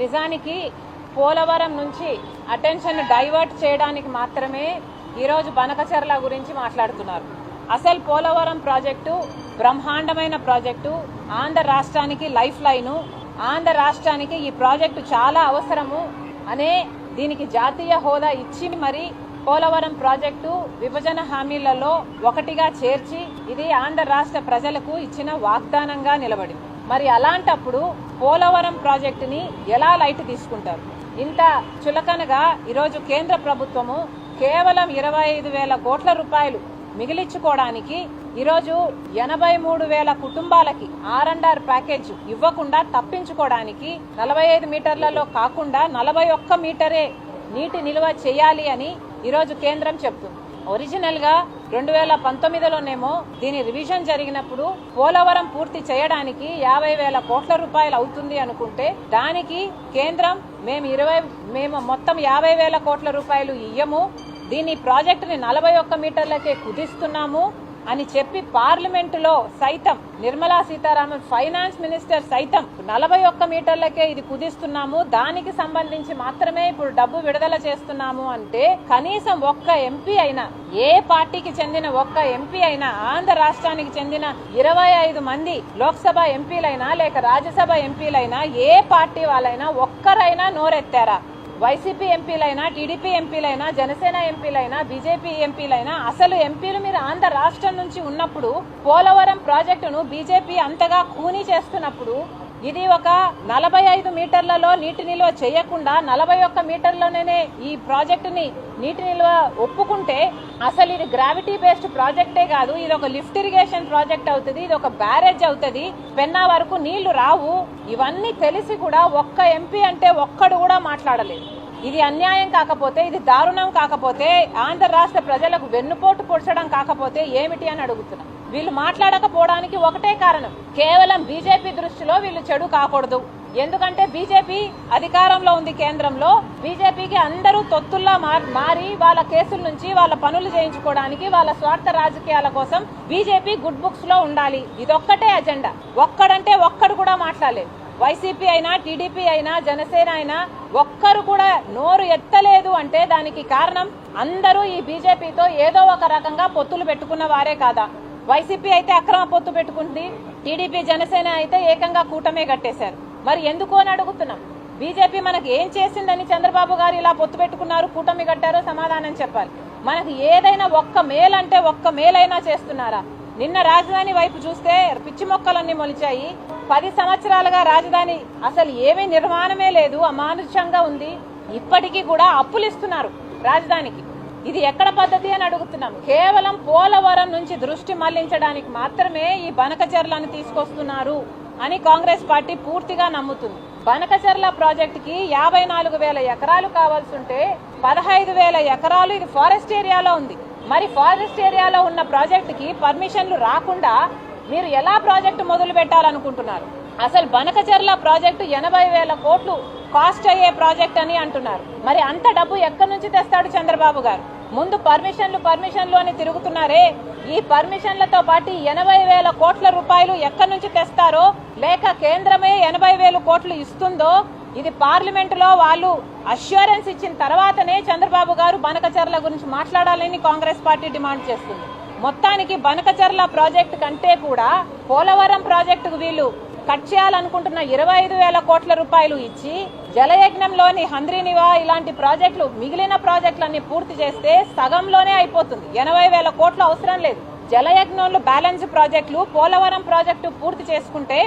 నిజానికి పోలవరం నుంచి attention divert చేయడానికి మాత్రమే ఈరోజు బనకచెర్ల గురించి మాట్లాడుతున్నారు. అసలు పోలవరం ప్రాజెక్టు బ్రహ్మాండమైన ప్రాజెక్టు, ఆంధ్ర రాష్ట్రానికి లైఫ్ లైను, ఆంధ్ర రాష్ట్రానికి ఈ ప్రాజెక్టు చాలా అవసరము అనే దీనికి జాతీయ హోదా ఇచ్చి మరి పోలవరం ప్రాజెక్టు విభజన హామీలలో ఒకటిగా చేర్చి ఇది ఆంధ్ర రాష్ట్ర ప్రజలకు ఇచ్చిన వాగ్దానంగా నిలబడింది. మరి అలాంటప్పుడు పోలవరం ప్రాజెక్టుని ఎలా లైట్ తీసుకుంటారు? ఇంత చులకనగా ఈరోజు కేంద్ర ప్రభుత్వము కేవలం 25,000 కోట్ల రూపాయలు మిగిలించుకోవడానికి ఈరోజు 83,000 కుటుంబాలకి R&R ప్యాకేజ్ ఇవ్వకుండా తప్పించుకోవడానికి 45 మీటర్లలో కాకుండా 41 మీటరే నీటి నిల్వ చేయాలి అని ఈరోజు కేంద్రం చెప్తుంది. ఒరిజినల్ గా 2019లోనేమో దీని రివిజన్ జరిగినప్పుడు పోలవరం పూర్తి చేయడానికి 50,000 కోట్ల రూపాయలు అవుతుంది అనుకుంటే దానికి కేంద్రం మేము మొత్తం 50,000 కోట్ల రూపాయలు ఇయ్యము, దీని ప్రాజెక్టుని 41 మీటర్లకే కుదిస్తున్నాము అని చెప్పి పార్లమెంటులో సైతం నిర్మలా సీతారామన్ ఫైనాన్స్ మినిస్టర్ సైతం 41 మీటర్లకే ఇది కుదిస్తున్నాము, దానికి సంబంధించి మాత్రమే ఇప్పుడు డబ్బు విడుదల చేస్తున్నాము అంటే కనీసం ఒక్క ఎంపీ అయినా, ఏ పార్టీకి చెందిన ఒక్క ఎంపీ అయినా, ఆంధ్ర రాష్ట్రానికి చెందిన 25 మంది లోక్సభ ఎంపీలైనా లేక రాజ్యసభ ఎంపీలైనా, ఏ పార్టీ వాళ్ళైనా ఒక్కరైనా నోరెత్తారా? వైసీపీ ఎంపీలైనా, టీడీపీ ఎంపీలైనా, జనసేన ఎంపీలైనా, బీజేపీ ఎంపీలైనా, అసలు ఎంపీలు మీరు ఆంధ్ర రాష్ట్రం నుంచి ఉన్నప్పుడు పోలవరం ప్రాజెక్టును బీజేపీ అంతగా ఖూనీ చేస్తున్నప్పుడు ఇది ఒక 45 మీటర్లలో నీటి నిల్వ చేయకుండా 41 మీటర్లలోనే ఈ ప్రాజెక్టుని నీటి నిల్వ ఒప్పుకుంటే అసలు ఇది గ్రావిటీ బేస్డ్ ప్రాజెక్టే కాదు, ఇది ఒక లిఫ్ట్ ఇరిగేషన్ ప్రాజెక్ట్ అవుతుంది, ఇది ఒక బ్యారేజ్ అవుతుంది, పెన్నా వరకు నీళ్లు రావు. ఇవన్నీ తెలిసి కూడా ఒక్క ఎంపీ అంటే ఒక్కడు కూడా మాట్లాడలేదు. ఇది అన్యాయం కాకపోతే, ఇది దారుణం కాకపోతే, ఆంధ్ర రాష్ట్ర ప్రజలకు వెన్నుపోటు పొడచడం కాకపోతే ఏమిటి అని అడుగుతున్నాం. వీళ్ళు మాట్లాడకపోవడానికి ఒకటే కారణం, కేవలం బీజేపీ దృష్టిలో వీళ్ళు చెడు కాకూడదు. ఎందుకంటే బీజేపీ అధికారంలో ఉంది కేంద్రంలో, బీజేపీకి అందరూ తొత్తుల్లా మారి వాళ్ళ కేసుల నుంచి వాళ్ళ పనులు చేయించుకోవడానికి, వాళ్ళ స్వార్థ రాజకీయాల కోసం బీజేపీ గుడ్ బుక్స్ లో ఉండాలి. ఇదొక్కటే అజెండా. ఒక్కడంటే ఒక్కడు కూడా మాట్లాడలేదు. వైసీపీ అయినా, టీడీపీ అయినా, జనసేన అయినా ఒక్కరు కూడా నోరు ఎత్తలేదు అంటే దానికి కారణం అందరూ ఈ బీజేపీతో ఏదో ఒక రకంగా పొత్తులు పెట్టుకున్న వారే కాదా? వైసీపీ అయితే అక్రమ పొత్తు పెట్టుకుంది, టీడీపీ జనసేన అయితే ఏకంగా కూటమే కట్టేశారు. మరి ఎందుకు అని అడుగుతున్నాం. బీజేపీ మనకి ఏం చేసిందని చంద్రబాబు గారు ఇలా పొత్తు పెట్టుకున్నారు, కూటమి కట్టారో సమాధానం చెప్పాలి. మనకి ఏదైనా ఒక్క మేలంటే ఒక్క మేలైనా చేస్తున్నారా? నిన్న రాజధాని వైపు చూస్తే పిచ్చి మొక్కలన్నీ మొలిచాయి. 10 సంవత్సరాలుగా రాజధాని అసలు ఏమీ నిర్మాణమే లేదు, అమానుషంగా ఉంది. ఇప్పటికీ కూడా అప్పులు ఇస్తున్నారు రాజధానికి. ఇది ఎక్కడ పద్ధతి అని అడుగుతున్నాం. కేవలం పోలవరం నుంచి దృష్టి మళ్లించడానికి మాత్రమే ఈ బనకచెర్లను తీసుకొస్తున్నారు అని కాంగ్రెస్ పార్టీ పూర్తిగా నమ్ముతుంది. బనకచెర్ల ప్రాజెక్టుకి 54,000 ఎకరాలు కావాల్సి ఉంటే 15,000 ఎకరాలు ఇది ఫారెస్ట్ ఏరియాలో ఉంది. మరి ఫారెస్ట్ ఏరియాలో ఉన్న ప్రాజెక్టుకి పర్మిషన్లు రాకుండా మీరు ఎలా ప్రాజెక్టు మొదలు పెట్టాలనుకుంటున్నారు? అసలు బనకచెర్ల ప్రాజెక్టు 80,000 కోట్లు కాస్ట్ అయ్యే ప్రాజెక్ట్ అని అంటున్నారు. మరి అంత డబ్బు ఎక్కడి నుంచి తెస్తాడు చంద్రబాబు గారు? ముందు పర్మిషన్లు అని తిరుగుతున్నారే, ఈ పర్మిషన్లతో పాటు 80,000 కోట్ల రూపాయలు ఎక్కడి నుంచి తెస్తారో, లేక కేంద్రమే 80,000 కోట్లు ఇస్తుందో, ఇది పార్లమెంటులో వాళ్ళు అష్యూరెన్స్ ఇచ్చిన తర్వాతనే చంద్రబాబు గారు బనకచెర్ల గురించి మాట్లాడాలని కాంగ్రెస్ పార్టీ డిమాండ్ చేస్తుంది. మొత్తానికి బనకచెర్ల ప్రాజెక్టు కంటే కూడా పోలవరం ప్రాజెక్టుకు వీళ్ళు కట్ చేయాలనుకుంటున్న 25,000 కోట్ల రూపాయలు ఇచ్చి జలయజ్ఞంలోని హంద్రీనివా ఇలాంటి ప్రాజెక్టులు, మిగిలిన ప్రాజెక్టులన్నీ పూర్తి చేస్తే సగంలోనే అయిపోతుంది. 80,000 కోట్లు అవసరం లేదు. జలయజ్ఞంలో బ్యాలెన్స్ ప్రాజెక్టులు, పోలవరం ప్రాజెక్టు పూర్తి చేసుకుంటే